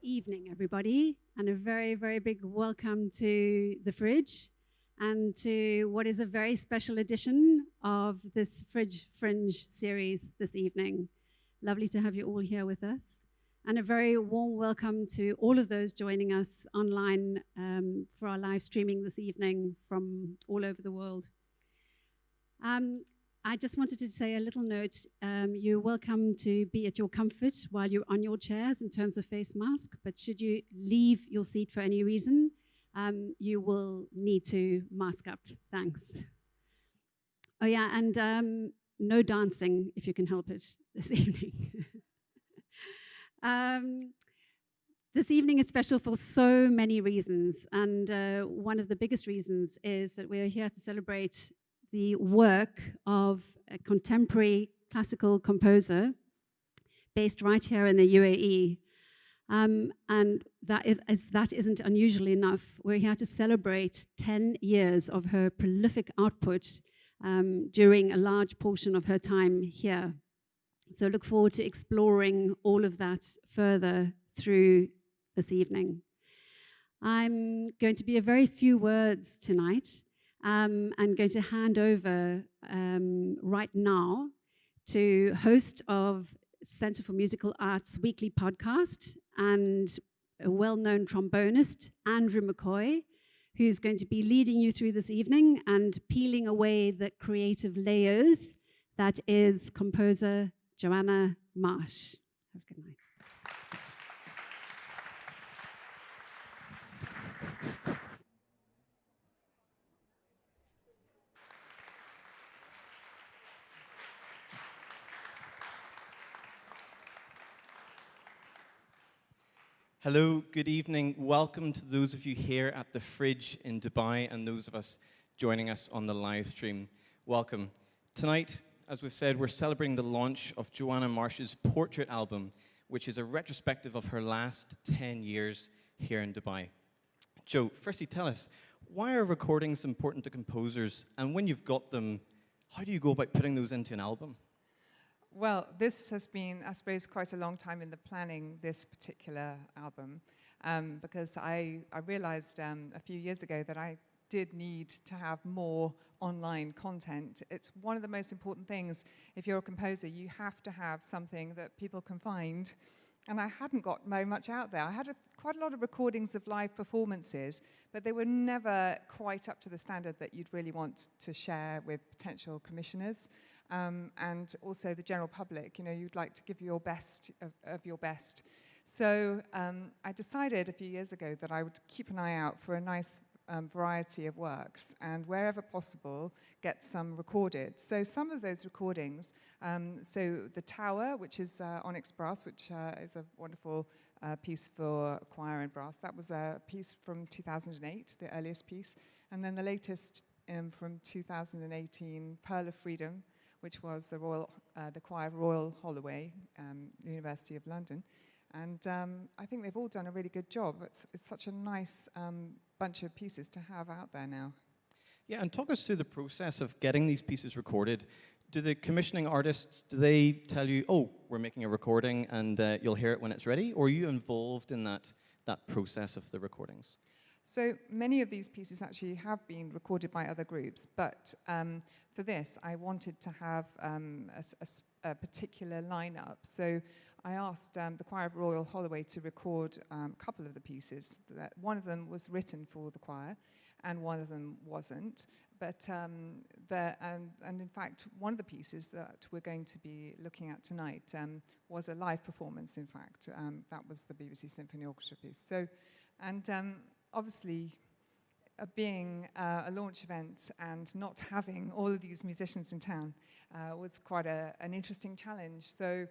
evening, everybody, and a very, very big welcome to the Fridge and to what is a very special edition of this Fringe series this evening. Lovely to have you all here with us, and a very warm welcome to all of those joining us online for our live streaming this evening from all over the world. I just wanted to say a little note. You're welcome to be at your comfort while you're on your chairs in terms of face mask, but should you leave your seat for any reason, you will need to mask up. Thanks. Oh yeah, and no dancing if you can help it this evening. This evening is special for so many reasons, and one of the biggest reasons is that we're here to celebrate the work of a contemporary classical composer based right here in the UAE. And that if that isn't unusual enough, we're here to celebrate 10 years of her prolific output during a large portion of her time here. So look forward to exploring all of that further through this evening. I'm going to be a very few words tonight. I'm going to hand over right now to host of Center for Musical Arts weekly podcast and a well-known trombonist, Andrew McCoy, who's going to be leading you through this evening and peeling away the creative layers that is composer Joanna Marsh. Have a good night. Hello, good evening. Welcome to those of you here at the Fridge in Dubai and those of us joining us on the live stream. Welcome. Tonight, as we've said, we're celebrating the launch of Joanna Marsh's portrait album, which is a retrospective of her last 10 years here in Dubai. Joe, firstly tell us, why are recordings important to composers? And when you've got them, how do you go about putting those into an album? Well, this has been, I suppose, quite a long time in the planning, this particular album, because I realized a few years ago that I did need to have more online content. It's one of the most important things. If you're a composer, you have to have something that people can find. And I hadn't got very much out there. I had quite a lot of recordings of live performances, but they were never quite up to the standard that you'd really want to share with potential commissioners. And also the general public, you know, you'd like to give your best of your best. So I decided a few years ago that I would keep an eye out for a nice variety of works and wherever possible, get some recorded. So some of those recordings, so The Tower, which is Onyx brass, which is a wonderful piece for choir and brass. That was a piece from 2008, the earliest piece. And then the latest from 2018, Pearl of Freedom, which was the Choir of Royal Holloway, University of London. And I think they've all done a really good job. It's such a nice bunch of pieces to have out there now. Yeah, and talk us through the process of getting these pieces recorded. Do the commissioning artists, do they tell you, oh, we're making a recording and you'll hear it when it's ready? Or are you involved in that process of the recordings? So many of these pieces actually have been recorded by other groups, but for this, I wanted to have a particular lineup. So I asked the Choir of Royal Holloway to record a couple of the pieces. One of them was written for the choir, and one of them wasn't. But and in fact, one of the pieces that we're going to be looking at tonight was a live performance. In fact, that was the BBC Symphony Orchestra piece. So, and obviously, being a launch event and not having all of these musicians in town was quite an interesting challenge. So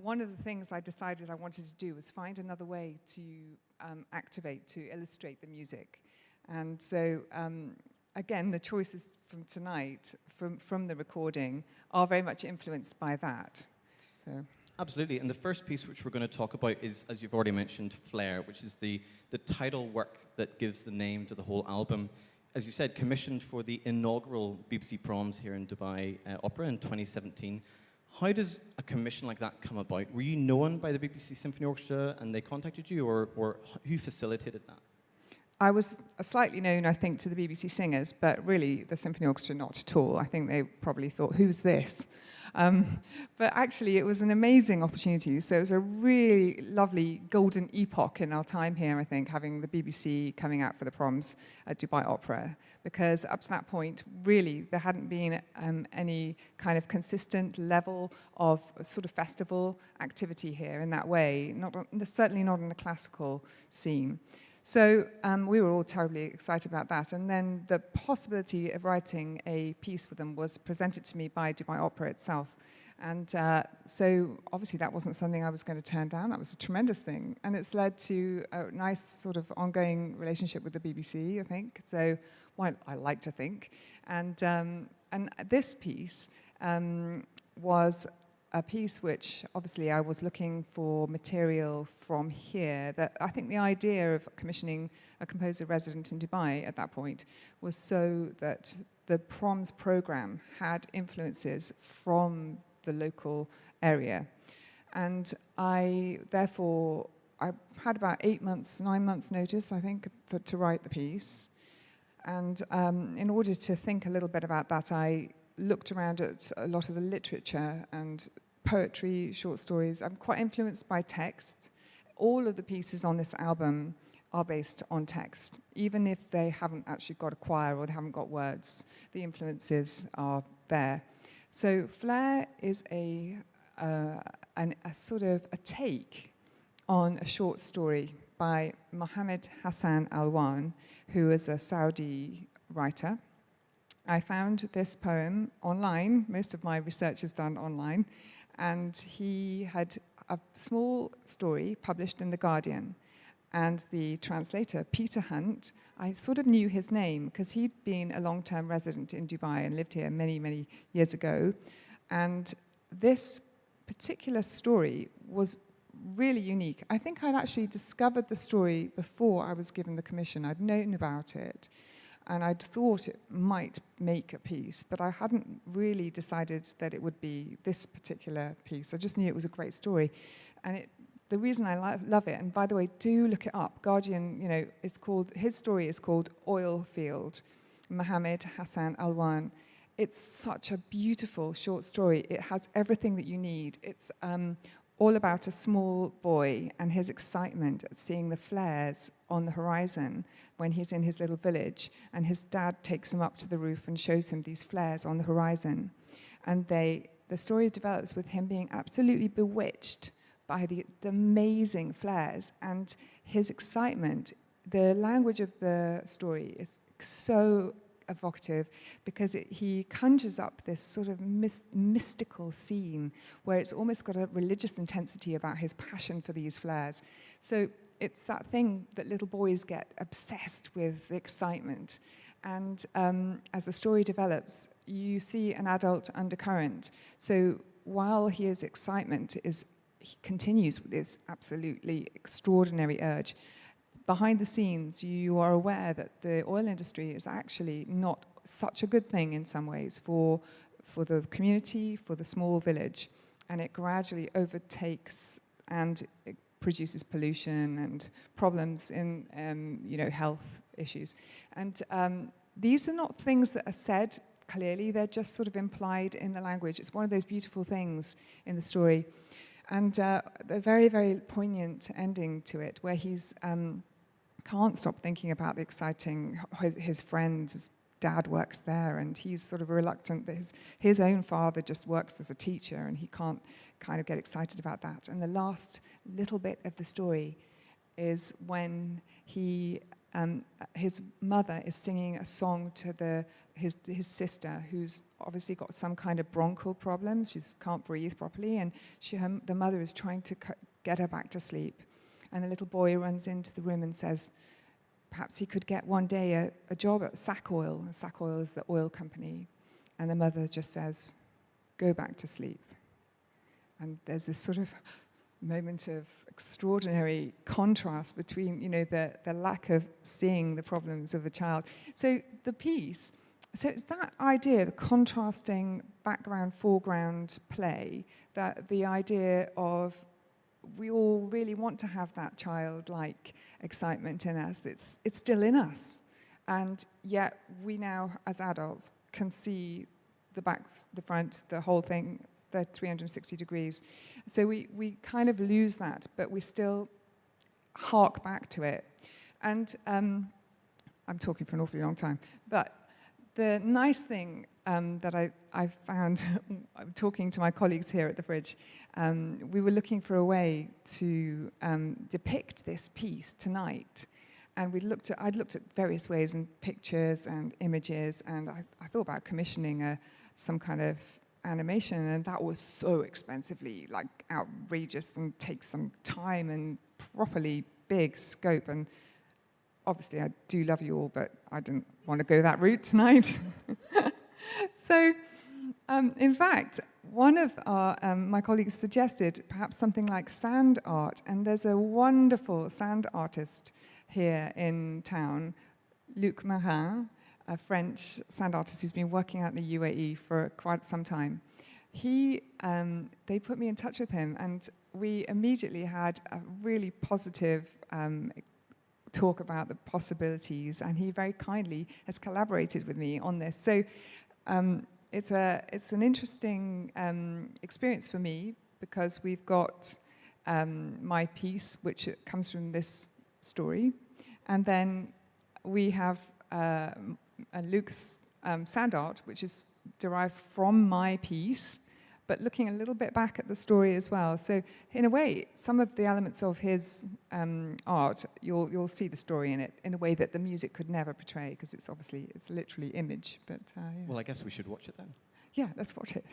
one of the things I decided I wanted to do was find another way to activate, to illustrate the music. And so, again, the choices from tonight, from the recording, are very much influenced by that. So. Absolutely, and the first piece which we're going to talk about is, as you've already mentioned, Flare, which is the title work that gives the name to the whole album. As you said, commissioned for the inaugural BBC Proms here in Dubai Opera in 2017. How does a commission like that come about? Were you known by the BBC Symphony Orchestra and they contacted you, or who facilitated that? I was slightly known, I think, to the BBC singers, but really the Symphony Orchestra not at all. I think they probably thought, who's this? But actually it was an amazing opportunity. So it was a really lovely golden epoch in our time here, I think, having the BBC coming out for the proms at Dubai Opera, because up to that point, really, there hadn't been any kind of consistent level of sort of festival activity here in that way, certainly not in the classical scene. So we were all terribly excited about that. And then the possibility of writing a piece for them was presented to me by Dubai Opera itself. And so obviously that wasn't something I was going to turn down. That was a tremendous thing. And it's led to a nice sort of ongoing relationship with the BBC, I think. So, well, I like to think. And this piece was a piece which obviously I was looking for material from here. That I think the idea of commissioning a composer resident in Dubai at that point was so that the proms program had influences from the local area. And I had about 8 months, 9 months notice, I think, to write the piece. And in order to think a little bit about that, I looked around at a lot of the literature and poetry, short stories. I'm quite influenced by text. All of the pieces on this album are based on text, even if they haven't actually got a choir or they haven't got words. The influences are there. So Flare is a sort of a take on a short story by Mohammed Hassan Alwan, who is a Saudi writer. I found this poem online. Most of my research is done online. And he had a small story published in The Guardian. And the translator, Peter Hunt, I sort of knew his name because he'd been a long-term resident in Dubai and lived here many, many years ago. And this particular story was really unique. I think I'd actually discovered the story before I was given the commission. I'd known about it. And I'd thought it might make a piece, but I hadn't really decided that it would be this particular piece. I just knew it was a great story. And the reason I love it, and by the way, do look it up. Guardian, his story is called Oil Field, Mohammed Hassan Alwan. It's such a beautiful short story. It has everything that you need. It's all about a small boy and his excitement at seeing the flares on the horizon when he's in his little village, and his dad takes him up to the roof and shows him these flares on the horizon. And the story develops with him being absolutely bewitched by the amazing flares and his excitement. The language of the story is so evocative because he conjures up this sort of mystical scene where it's almost got a religious intensity about his passion for these flares. So it's that thing that little boys get obsessed with, the excitement. And as the story develops, you see an adult undercurrent. So while his excitement he continues with this absolutely extraordinary urge, behind the scenes, you are aware that the oil industry is actually not such a good thing in some ways for the community, for the small village, and it gradually overtakes and it produces pollution and problems in health issues. And these are not things that are said clearly, they're just sort of implied in the language. It's one of those beautiful things in the story. And a very, very poignant ending to it, where he's can't stop thinking about the exciting, his friend's dad works there, and he's sort of reluctant that his own father just works as a teacher, and he can't kind of get excited about that. And the last little bit of the story is when his mother is singing a song to his sister, who's obviously got some kind of bronchial problems. She can't breathe properly, and the mother is trying to get her back to sleep. And the little boy runs into the room and says, perhaps he could get one day a job at Sac Oil. Sac Oil is the oil company. And the mother just says, go back to sleep. And there's this sort of moment of extraordinary contrast between, the lack of seeing the problems of a child. So the piece So it's that idea, the contrasting background-foreground play, that the idea of we all really want to have that childlike excitement in us. It's still in us. And yet we now, as adults, can see the back, the front, the whole thing, the 360 degrees. So we kind of lose that, but we still hark back to it. And I'm talking for an awfully long time, but the nice thing that I found talking to my colleagues here at the Fridge, we were looking for a way to depict this piece tonight. And I'd looked at various ways and pictures and images, and I thought about commissioning some kind of animation, and that was so expensively outrageous and takes some time and properly big scope. And obviously, I do love you all, but I didn't want to go that route tonight. So, in fact, one of my colleagues suggested perhaps something like sand art, and there's a wonderful sand artist here in town, Luc Marin, a French sand artist who's been working out in the UAE for quite some time. They put me in touch with him, and we immediately had a really positive talk about the possibilities, and he very kindly has collaborated with me on this. So it's an interesting experience for me, because we've got my piece, which comes from this story, and then we have Luke's sand art, which is derived from my piece, but looking a little bit back at the story as well. So in a way, some of the elements of his art, you'll see the story in it in a way that the music could never portray, because it's literally image. But yeah. Well, I guess we should watch it then. Yeah, let's watch it.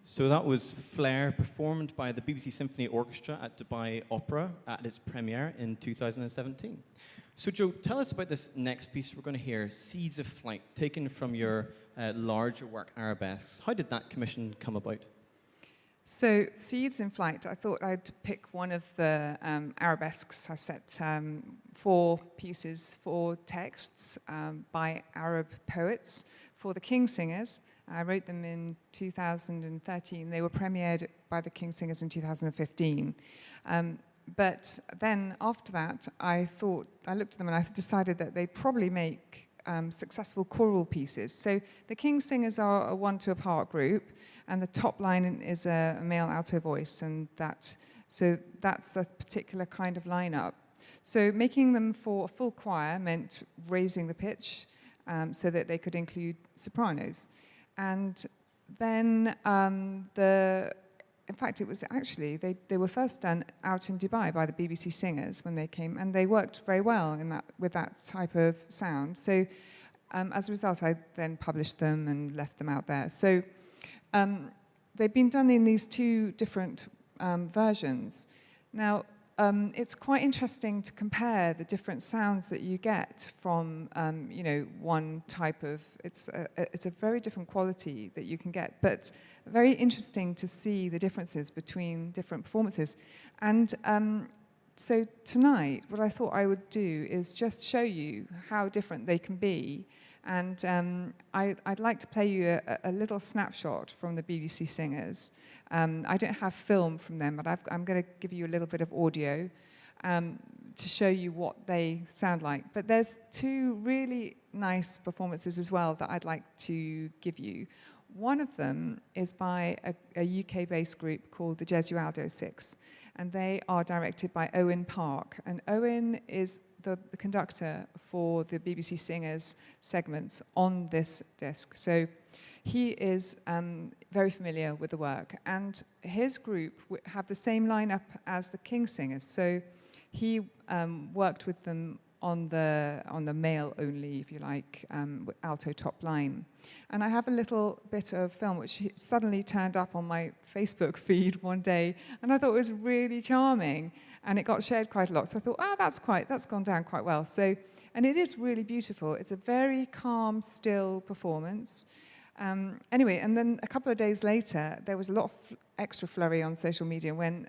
So that was Flare, performed by the BBC Symphony Orchestra at Dubai Opera at its premiere in 2017. So Joe, tell us about this next piece we're going to hear, Seeds of Flight, taken from your larger work, Arabesques. How did that commission come about? So, Seeds in Flight, I thought I'd pick one of the arabesques. I set 4 pieces, 4 texts by Arab poets for the King Singers. I wrote them in 2013. They were premiered by the King Singers in 2015. But then after that, I looked at them and I decided that they'd probably make successful choral pieces. So the King Singers are a 1-to-a-part group, and the top line is a male alto voice, and that's a particular kind of lineup. So making them for a full choir meant raising the pitch so that they could include sopranos. And then in fact, it was actually, they were first done out in Dubai by the BBC Singers when they came, and they worked very well with that type of sound. So as a result, I then published them and left them out there. So they've been done in these 2 different versions. Now, it's quite interesting to compare the different sounds that you get from, one type of. It's a very different quality that you can get, but very interesting to see the differences between different performances. And so tonight, what I thought I would do is just show you how different they can be. And I'd like to play you a little snapshot from the BBC Singers. I don't have film from them, but I'm going to give you a little bit of audio to show you what they sound like. But there's 2 really nice performances as well that I'd like to give you. One of them is by a UK-based group called the Gesualdo Six, and they are directed by Owen Park. And Owen is the conductor for the BBC Singers segments on this disc. So he is very familiar with the work. And his group have the same lineup as the King Singers. So he worked with them on the male only, if you like, alto top line. And I have a little bit of film which suddenly turned up on my Facebook feed one day, and I thought it was really charming, and it got shared quite a lot. So I thought, that's gone down quite well. So, and it is really beautiful. It's a very calm, still performance. Anyway, and then a couple of days later, there was a lot of extra flurry on social media when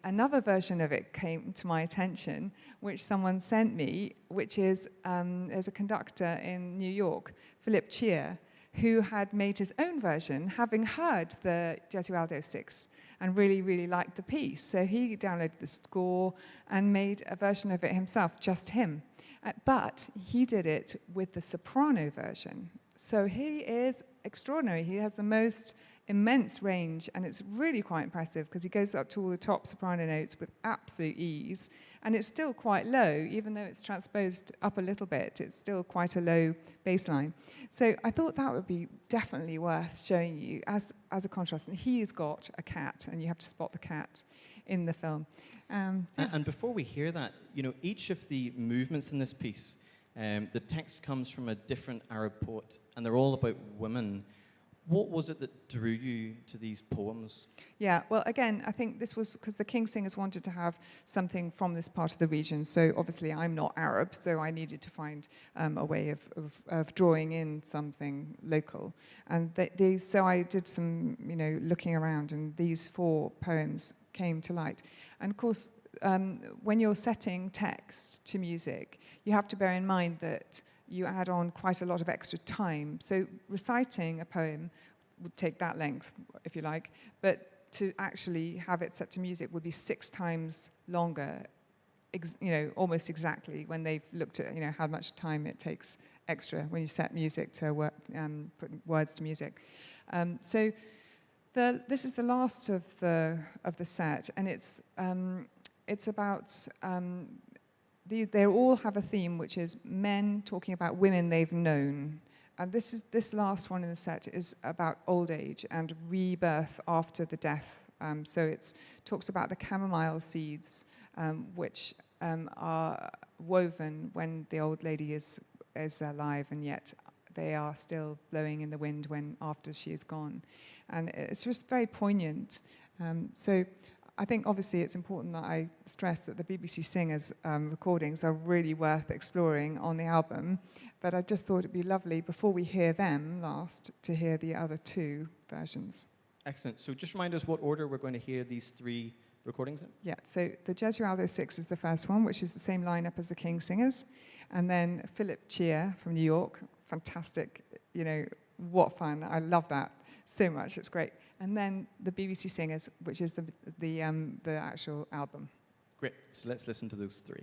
another version of it came to my attention, which someone sent me, which is there's a conductor in New York, Philip Cheer, who had made his own version, having heard the Gesualdo Six, and really, really liked the piece. So he downloaded the score and made a version of it himself, just him. But he did it with the soprano version. So he is extraordinary. He has the most immense range, and it's really quite impressive because he goes up to all the top soprano notes with absolute ease, and it's still quite low, even though it's transposed up a little bit. It's still quite a low bass line. So I thought that would be definitely worth showing you as a contrast. And he's got a cat, and you have to spot the cat in the film. And before we hear that, each of the movements in this piece The text comes from a different Arab poet, and they're all about women. What was it that drew you to these poems? Yeah, well, again, I think this was because the King Singers wanted to have something from this part of the region. So obviously I'm not Arab, so I needed to find a way of drawing in something local. And so I did some, looking around, and these 4 poems came to light. And of course, when you're setting text to music, you have to bear in mind that you add on quite a lot of extra time. So reciting a poem would take that length, if you like, but to actually have it set to music would be 6 times longer, almost exactly, when they've looked at, how much time it takes extra when you set music to work, put words to music. So this is the last of the set, and it's about they all have a theme, which is men talking about women they've known. And this last one in the set is about old age and rebirth after the death. So it talks about the chamomile seeds, which are woven when the old lady is alive, and yet they are still blowing in the wind after she is gone. And it's just very poignant. So I think obviously it's important that I stress that the BBC Singers recordings are really worth exploring on the album, but I just thought it'd be lovely, before we hear them last, to hear the other 2 versions. Excellent. So just remind us what order we're going to hear these 3 recordings in? Yeah, so the Gesualdo 6 is the first one, which is the same lineup as the King Singers, and then Philip Cheer from New York, fantastic, what fun, I love that so much, it's great. And then the BBC Singers, which is the actual album. Great. So let's listen to those 3.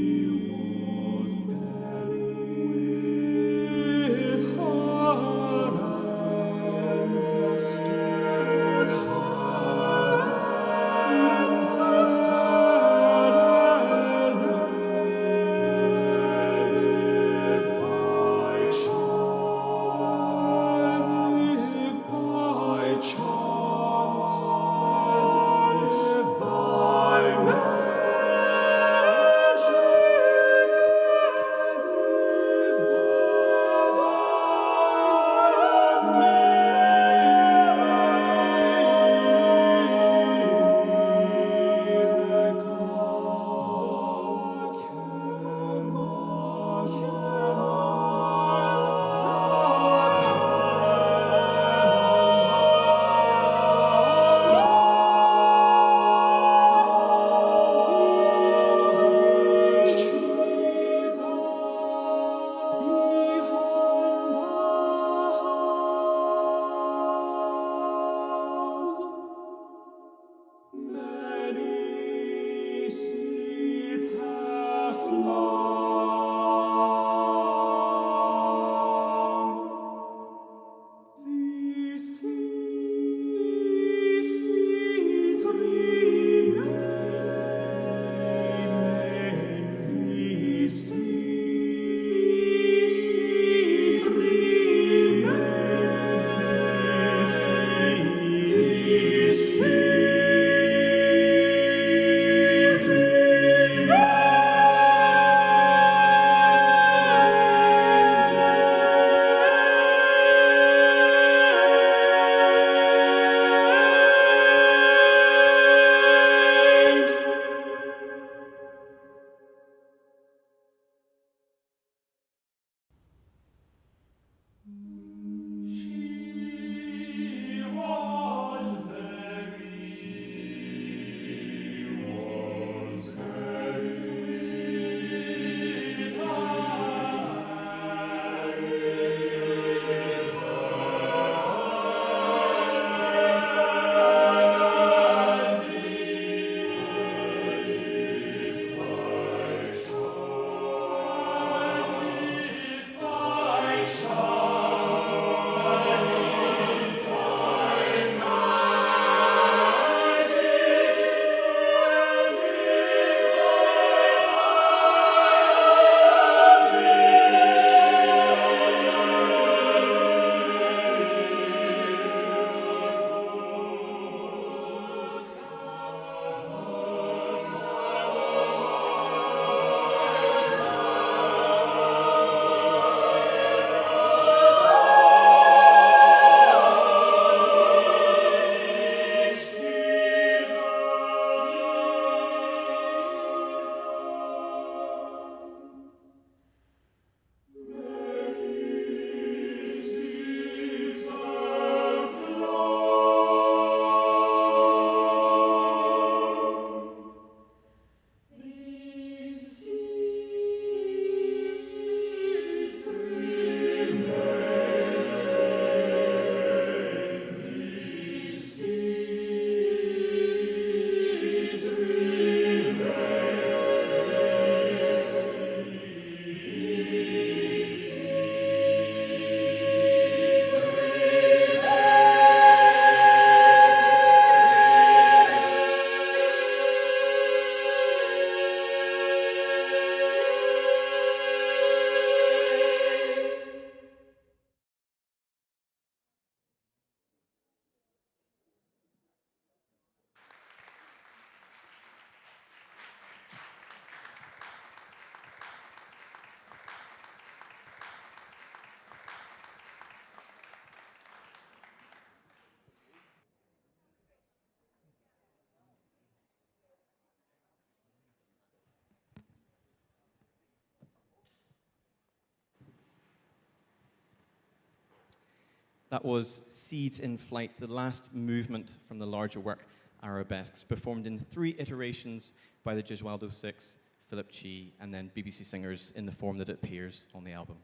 That was Seeds in Flight, the last movement from the larger work, Arabesques, performed in 3 iterations by the Gesualdo Six, Philip Chi, and then BBC singers in the form that it appears on the album.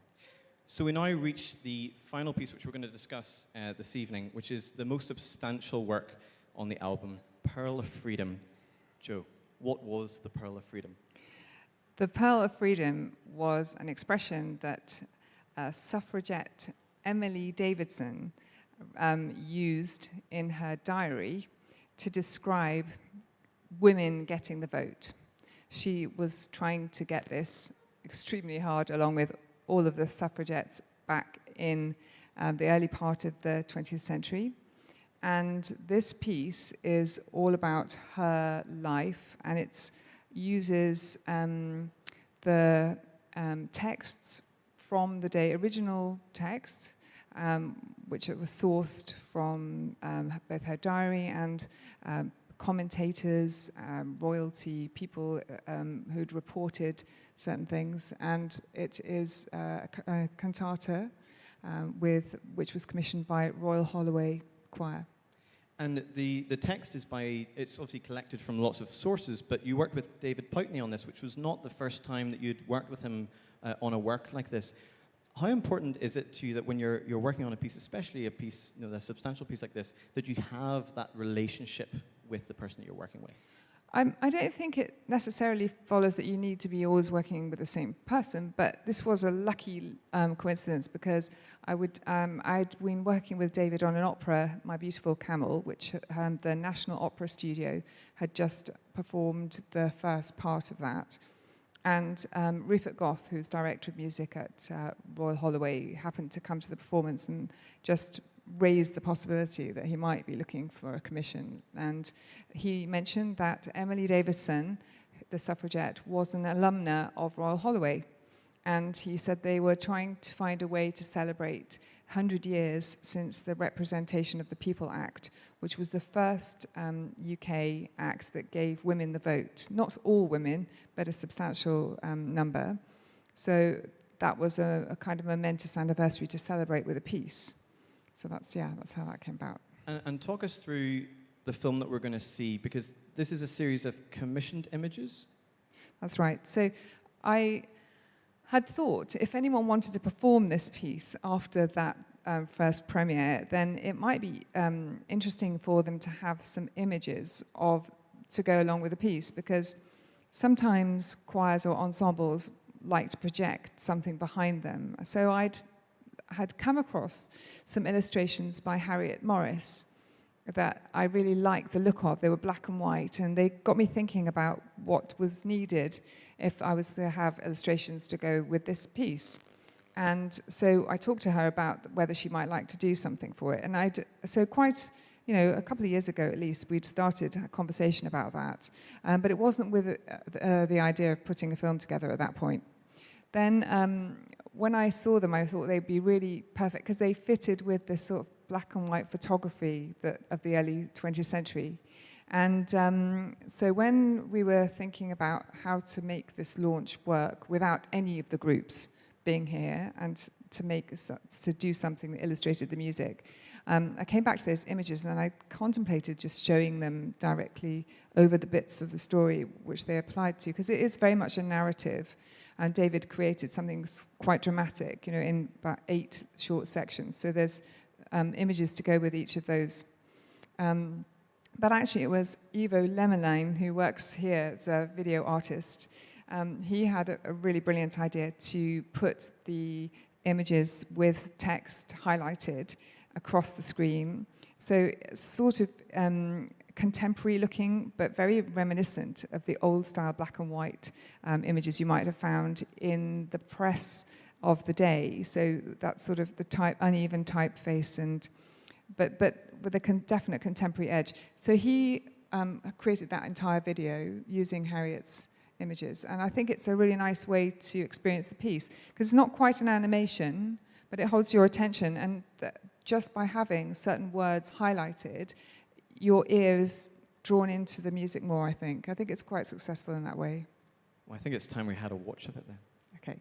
So we now reach the final piece which we're going to discuss this evening, which is the most substantial work on the album, Pearl of Freedom. Jo, what was the Pearl of Freedom? The Pearl of Freedom was an expression that suffragette Emily Davidson used in her diary to describe women getting the vote. She was trying to get this extremely hard, along with all of the suffragettes back in the early part of the 20th century. And this piece is all about her life, and it uses the texts from the day, original texts, which was sourced from both her diary and commentators, royalty, people who'd reported certain things. And it is a cantata which was commissioned by Royal Holloway Choir. And the text is it's obviously collected from lots of sources, but you worked with David Pountney on this, which was not the first time that you'd worked with him on a work like this. How important is it to you that when you're working on a piece, especially a piece, a substantial piece like this, that you have that relationship with the person that you're working with? I don't think it necessarily follows that you need to be always working with the same person, but this was a lucky coincidence because I'd been working with David on an opera, My Beautiful Camel, which the National Opera Studio had just performed the first part of that. And Rupert Goff, who's director of music at Royal Holloway, happened to come to the performance and just raised the possibility that he might be looking for a commission. And he mentioned that Emily Davison, the suffragette, was an alumna of Royal Holloway. And he said they were trying to find a way to celebrate 100 years since the Representation of the People Act, which was the first UK act that gave women the vote. Not all women, but a substantial number. So that was a kind of momentous anniversary to celebrate with a piece. So that's how that came about. And talk us through the film that we're going to see, because this is a series of commissioned images. That's right. So I had thought if anyone wanted to perform this piece after that first premiere, then it might be interesting for them to have some images to go along with the piece, because sometimes choirs or ensembles like to project something behind them. So I had come across some illustrations by Harriet Morris that I really liked the look of. They were black and white, and they got me thinking about what was needed if I was to have illustrations to go with this piece. And so I talked to her about whether she might like to do something for it. And a couple of years ago at least, we'd started a conversation about that. But it wasn't with the idea of putting a film together at that point. Then when I saw them, I thought they'd be really perfect because they fitted with this sort of black and white photography of the early 20th century. And so when we were thinking about how to make this launch work without any of the groups being here and to do something that illustrated the music, I came back to those images and I contemplated just showing them directly over the bits of the story which they applied to, because it is very much a narrative. And David created something quite dramatic, in about 8 short sections. So there's images to go with each of those. But actually, it was Ivo Lemmerlijn, who works here as a video artist. He had a really brilliant idea to put the images with text highlighted across the screen. So it's sort of contemporary looking, but very reminiscent of the old style black and white images you might have found in the press of the day. So that's sort of the uneven typeface, but with a definite contemporary edge. So he created that entire video using Harriet's images, and I think it's a really nice way to experience the piece, because it's not quite an animation, but it holds your attention, and just by having certain words highlighted, your ear is drawn into the music more, I think. I think it's quite successful in that way. Well, I think it's time we had a watch of it then. Okay.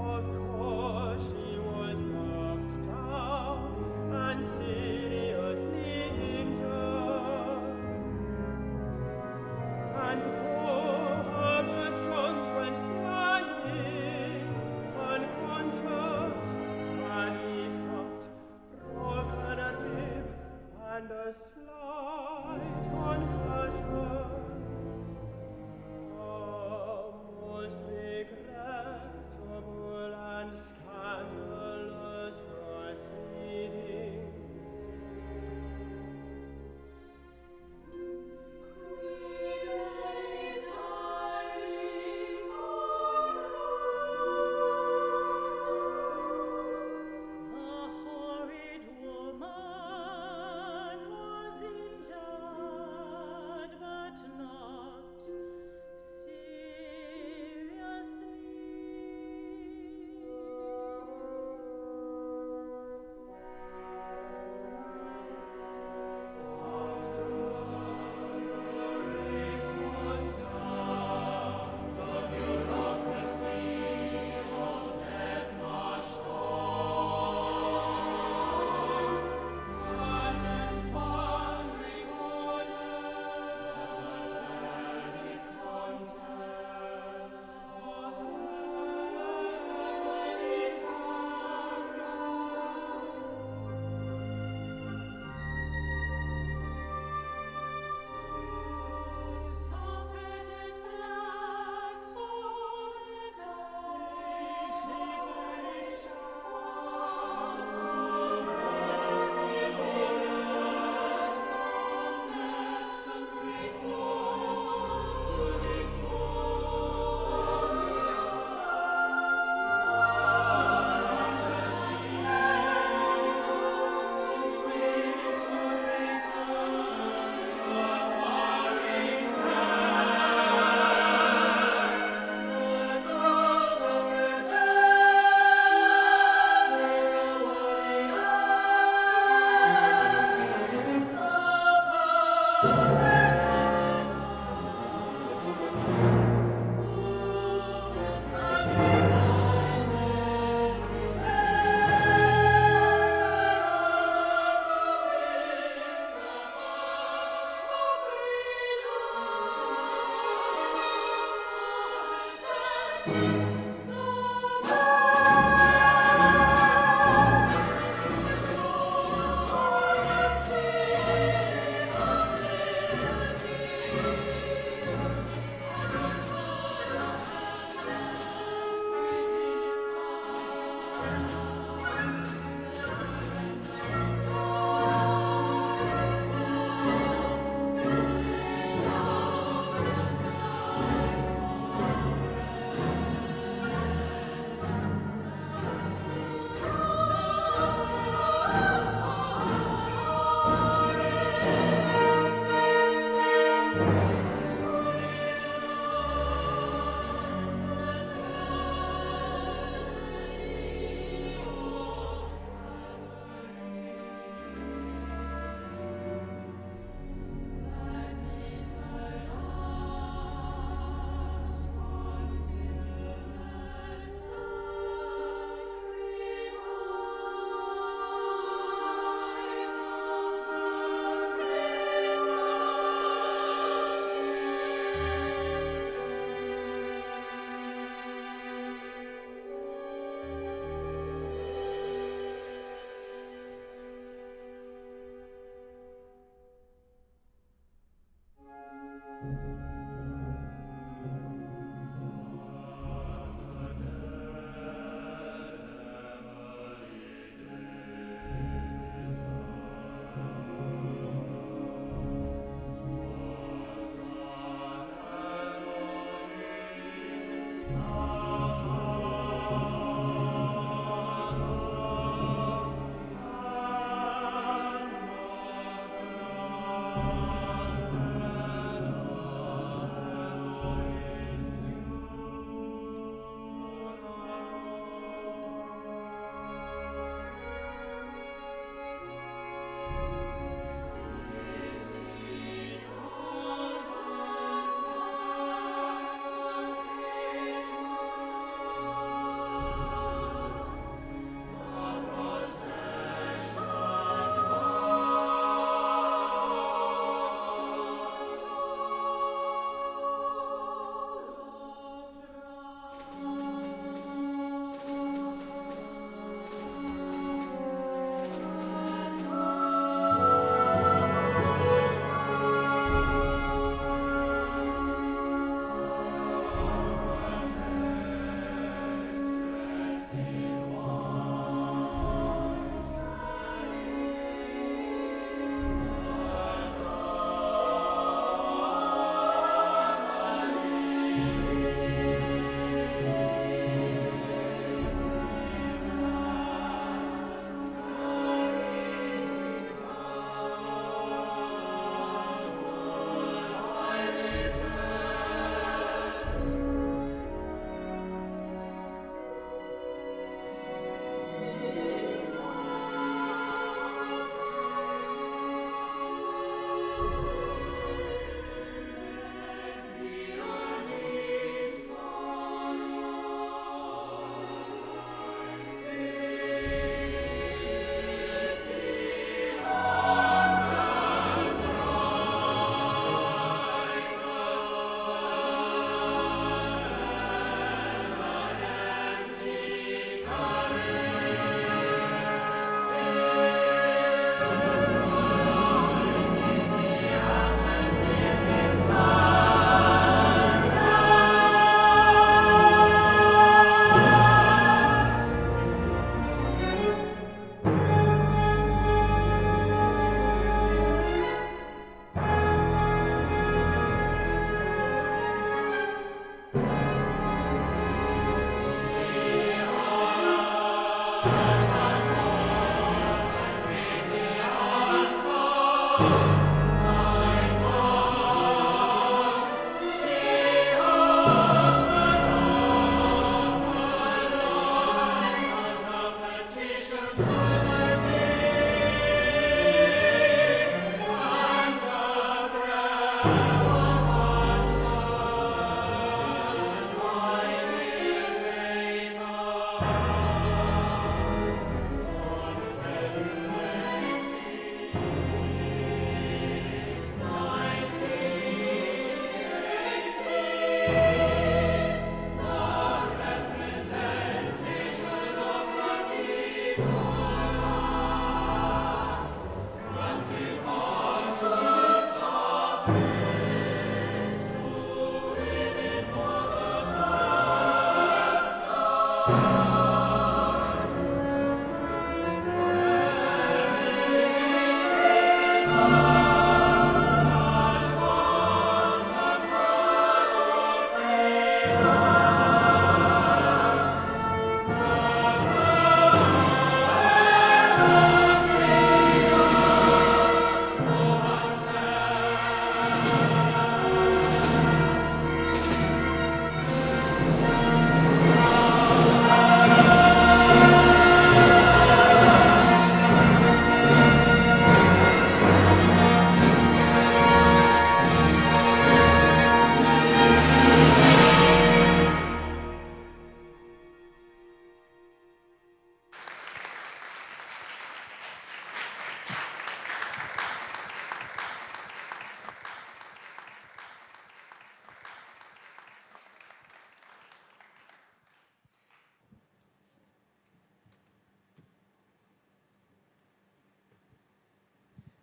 Of course she was knocked down and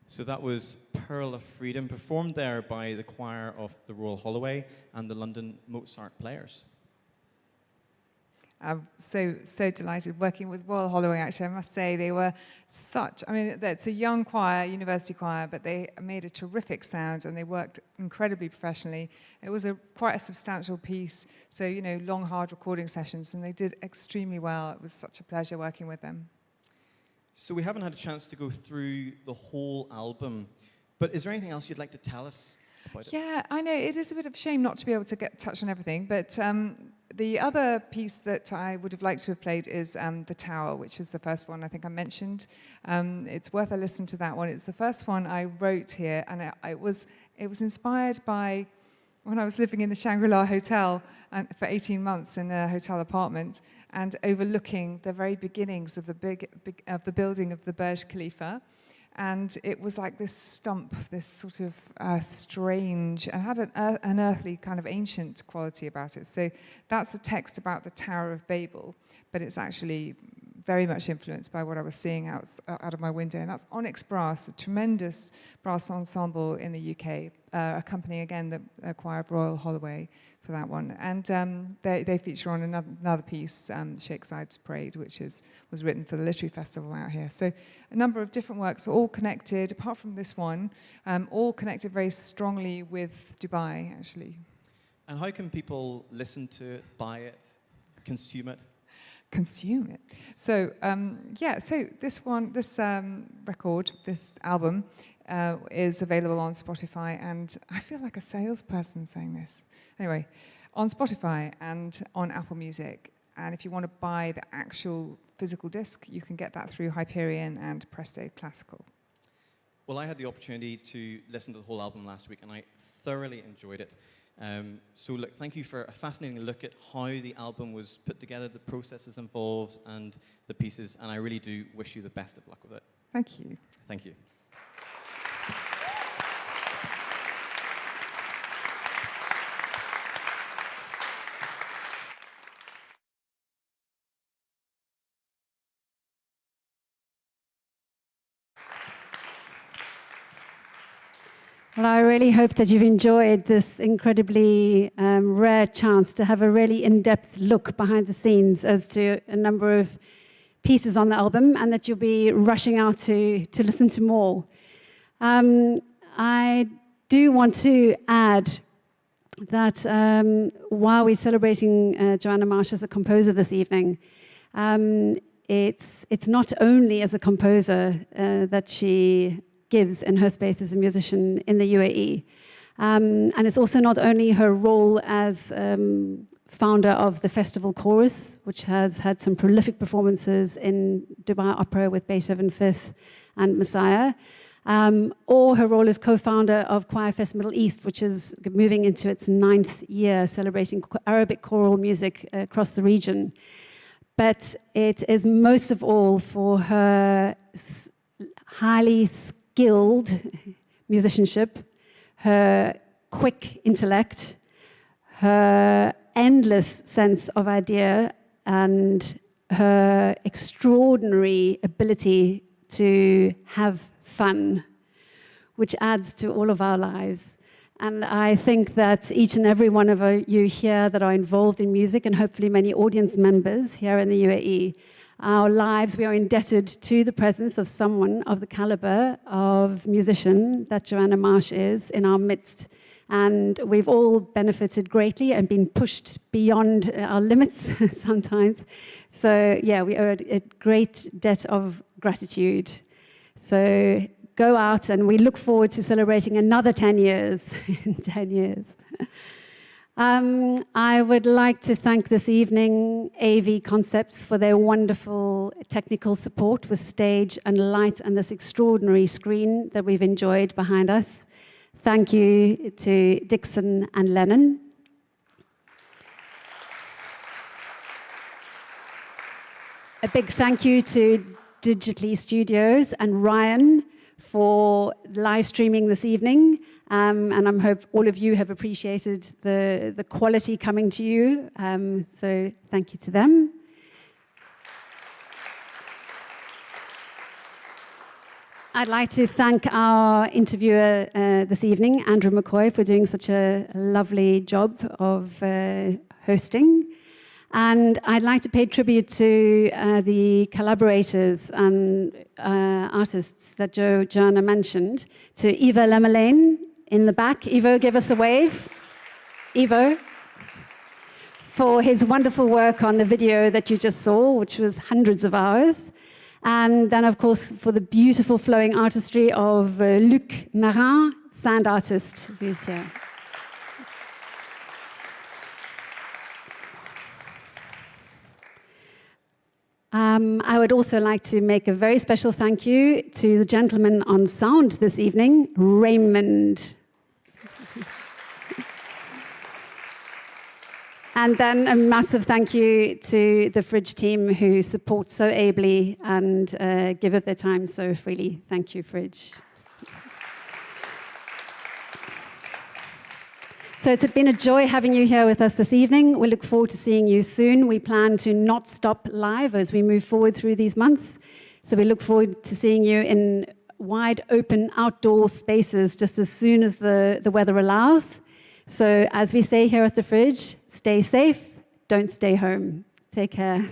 So that was Pearl of Freedom, performed there by the Choir of the Royal Holloway and the London Mozart Players. I'm so delighted working with Royal Holloway, actually. I must say they were it's a young choir, university choir, but they made a terrific sound and they worked incredibly professionally. It was quite a substantial piece, so, long, hard recording sessions, and they did extremely well. It was such a pleasure working with them. So we haven't had a chance to go through the whole album, but is there anything else you'd like to tell us about it? Yeah, I know, it is a bit of a shame not to be able to touch on everything, but the other piece that I would have liked to have played is The Tower, which is the first one I think I mentioned. It's worth a listen to that one. It's the first one I wrote here, and it was inspired by when I was living in the Shangri-La Hotel for 18 months in a hotel apartment, and overlooking the very beginnings of the building of the Burj Khalifa. And it was like this stump, this sort of strange, and had an earthly kind of ancient quality about it. So that's a text about the Tower of Babel, but it's actually very much influenced by what I was seeing out of my window. And that's Onyx Brass, a tremendous brass ensemble in the UK, accompanying again the Choir of Royal Holloway for that one. And they feature on another piece, Shakeside's Parade, which was written for the Literary Festival out here. So a number of different works, all connected, apart from this one, all connected very strongly with Dubai, actually. And how can people listen to it, buy it, consume it? Consume it. So so this record, this album, is available on Spotify, and I feel like a salesperson saying this. Anyway, on Spotify and on Apple Music. And if you want to buy the actual physical disc, you can get that through Hyperion and Presto Classical. Well, I had the opportunity to listen to the whole album last week, and I thoroughly enjoyed it. So look, thank you for a fascinating look at how the album was put together, the processes involved, and the pieces, and I really do wish you the best of luck with it. Thank you. Thank you. Well, I really hope that you've enjoyed this incredibly rare chance to have a really in-depth look behind the scenes as to a number of pieces on the album, and that you'll be rushing out to listen to more. I do want to add that while we're celebrating Joanna Marsh as a composer this evening, it's not only as a composer that she gives in her space as a musician in the UAE. And it's also not only her role as founder of the Festival Chorus, which has had some prolific performances in Dubai Opera with Beethoven Fifth and Messiah, or her role as co-founder of Choir Fest Middle East, which is moving into its 9th year, celebrating Arabic choral music across the region. But it is most of all for her highly skilled musicianship, her quick intellect, her endless sense of idea, and her extraordinary ability to have fun, which adds to all of our lives. And I think that each and every one of you here that are involved in music, and hopefully many audience members here in the UAE, our lives, we are indebted to the presence of someone of the caliber of musician that Joanna Marsh is in our midst. And we've all benefited greatly and been pushed beyond our limits sometimes. So yeah, we owe a great debt of gratitude. So go out, and we look forward to celebrating another 10 years in 10 years. I would like to thank this evening AV Concepts for their wonderful technical support with stage and light and this extraordinary screen that we've enjoyed behind us. Thank you to Dixon and Lennon. A big thank you to Digitally Studios and Ryan for live streaming this evening. And I hope all of you have appreciated the quality coming to you. So thank you to them. I'd like to thank our interviewer this evening, Andrew McCoy, for doing such a lovely job of hosting. And I'd like to pay tribute to the collaborators and artists that Joanna mentioned, to Ivo Lemmerlijn in the back. Ivo, give us a wave. Ivo, for his wonderful work on the video that you just saw, which was hundreds of hours. And then, of course, for the beautiful flowing artistry of Luc Marin, sound artist, who's here. I would also like to make a very special thank you to the gentleman on sound this evening, Raymond. And then a massive thank you to the Fridge team who support so ably and give of their time so freely. Thank you, Fridge. So it's been a joy having you here with us this evening. We look forward to seeing you soon. We plan to not stop live as we move forward through these months. So we look forward to seeing you in wide open outdoor spaces just as soon as the weather allows. So as we say here at the Fridge, stay safe, don't stay home. Take care.